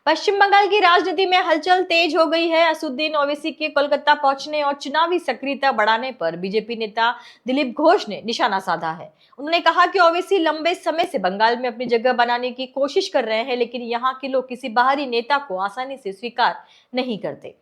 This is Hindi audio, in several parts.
पश्चिम बंगाल की राजनीति में हलचल तेज हो गई है। असदुद्दीन ओवैसी के कोलकाता पहुंचने और चुनावी सक्रियता बढ़ाने पर बीजेपी नेता दिलीप घोष ने निशाना साधा है। उन्होंने कहा कि ओवैसी लंबे समय से बंगाल में अपनी जगह बनाने की कोशिश कर रहे हैं, लेकिन यहाँ के लोग किसी बाहरी नेता को आसानी से स्वीकार नहीं करते।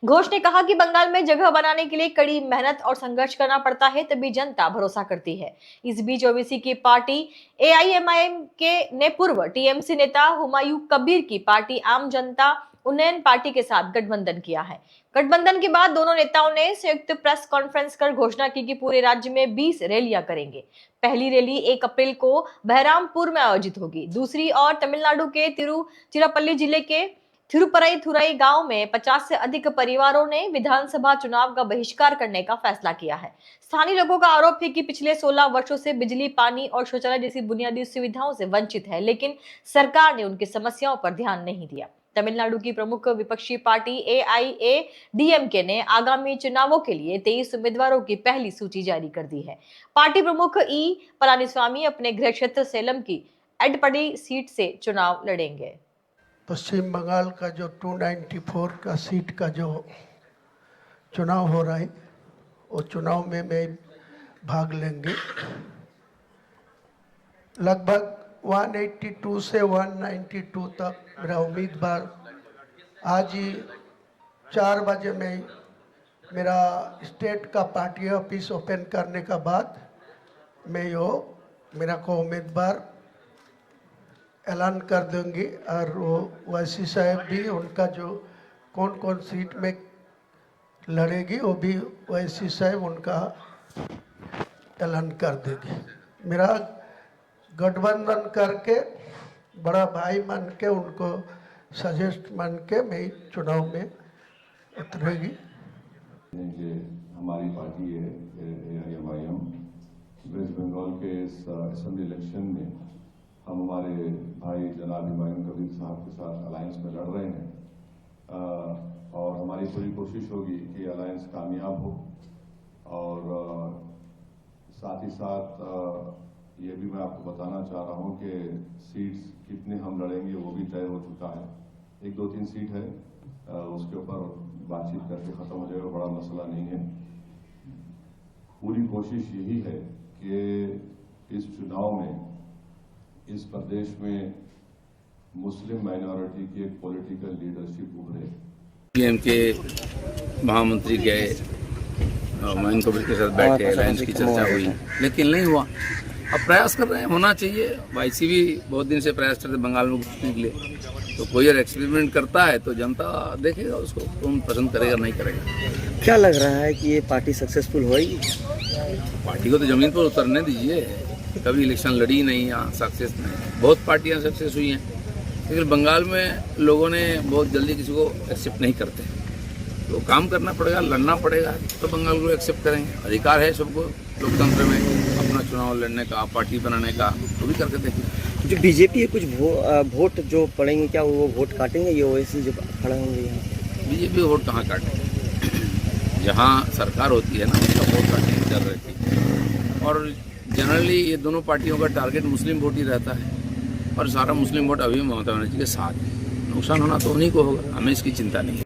घोष ने कहा कि बंगाल में जगह बनाने के लिए कड़ी मेहनत और संघर्ष करना पड़ता है, तभी जनता भरोसा करती है। इस बीच ओवैसी की पार्टी एआईएमआईएम के ने पूर्व टीएमसी नेता हुमायूं कबीर की पार्टी आम जनता उन्नयन पार्टी के साथ गठबंधन किया है। गठबंधन के बाद दोनों नेताओं ने संयुक्त प्रेस कॉन्फ्रेंस कर घोषणा की कि पूरे राज्य में 20 रैलियां करेंगे। पहली रैली 1 अप्रैल को बहरामपुर में आयोजित होगी। दूसरी ओर तमिलनाडु के तिरुचिरापल्ली जिले के थिरुपराईथुराई गांव में 50 से अधिक परिवारों ने विधानसभा चुनाव का बहिष्कार करने का फैसला किया है। स्थानीय लोगों का आरोप है कि पिछले 16 वर्षों से बिजली, पानी और शौचालय जैसी बुनियादी सुविधाओं से वंचित है, लेकिन सरकार ने उनकी समस्याओं पर ध्यान नहीं दिया। तमिलनाडु की प्रमुख विपक्षी पार्टी एआईएडीएमके ने आगामी चुनावों के लिए 23 उम्मीदवारों की पहली सूची जारी कर दी है। पार्टी प्रमुख ई पलानीस्वामी अपने गृह क्षेत्र सेलम की एडपडी सीट से चुनाव लड़ेंगे। पश्चिम बंगाल का जो 294 का सीट का जो चुनाव हो रहा है, वो चुनाव में मैं भाग लेंगे। लगभग 182 से 192 तक मेरा उम्मीदवार आज ही 4 बजे में मेरा स्टेट का पार्टी ऑफिस ओपन करने का बाद मैं मेरा को उम्मीदवार ऐलान कर देंगे। और वो ओवैसी साहब भी उनका जो कौन कौन सीट में लड़ेगी वो भी ओवैसी साहब उनका ऐलान कर देगी। मेरा गठबंधन करके बड़ा भाई मान के उनको सजेस्ट मान के मैं चुनाव में उतरेगी। हमारी पार्टी है एआईएमआईएम वेस्ट बंगाल के इस असेंबली इलेक्शन में हम हमारे भाई जनाब हुमायूं कबीर साहब के साथ अलायंस में लड़ रहे हैं और हमारी पूरी कोशिश होगी कि अलायंस कामयाब हो। और साथ ही साथ ये भी मैं आपको बताना चाह रहा हूँ कि सीट्स कितने हम लड़ेंगे वो भी तय हो चुका है। 1, 2, 3 सीट है, उसके ऊपर बातचीत करके ख़त्म हो जाएगा, बड़ा मसला नहीं है। पूरी कोशिश यही है कि इस चुनाव में इस प्रदेश में मुस्लिम माइनॉरिटी की एक पॉलिटिकल लीडरशिप उभरे। पीएम के महामंत्री गए, हुमायूं कबीर के साथ बैठे, अलायंस की चर्चा हुई, लेकिन नहीं हुआ। अब प्रयास कर रहे हैं, होना चाहिए। वाईसी भी बहुत दिन से प्रयास करते बंगाल में घुसने के लिए, तो कोई अगर एक्सपेरिमेंट करता है तो जनता देखेगा उसको, कौन पसंद करेगा नहीं करेगा। क्या लग रहा है कि ये पार्टी सक्सेसफुल होगी? पार्टी को तो जमीन पर उतरने दीजिए। कभी इलेक्शन लड़ी नहीं, यहाँ सक्सेस नहीं। बहुत पार्टियाँ सक्सेस हुई हैं, लेकिन बंगाल में लोगों ने बहुत जल्दी किसी को एक्सेप्ट नहीं करते। तो काम करना पड़ेगा, लड़ना पड़ेगा, तो बंगाल को एक्सेप्ट करेंगे। अधिकार है सबको लोकतंत्र में अपना चुनाव लड़ने का, पार्टी बनाने का, वो भी करके देखें। जो बीजेपी है कुछ वोट जो पड़ेंगे, क्या वो वोट काटेंगे? ये ओवैसी जो खड़ा होंगे यहाँ, बीजेपी वोट कहाँ काटेंगे? जहाँ सरकार होती है ना, उसका वोट काटने की डर रहती है। और जनरली ये दोनों पार्टियों का टारगेट मुस्लिम वोट ही रहता है, और सारा मुस्लिम वोट अभी ममता बनर्जी के साथ है। नुकसान होना तो उन्हीं को होगा, हमें इसकी चिंता नहीं है।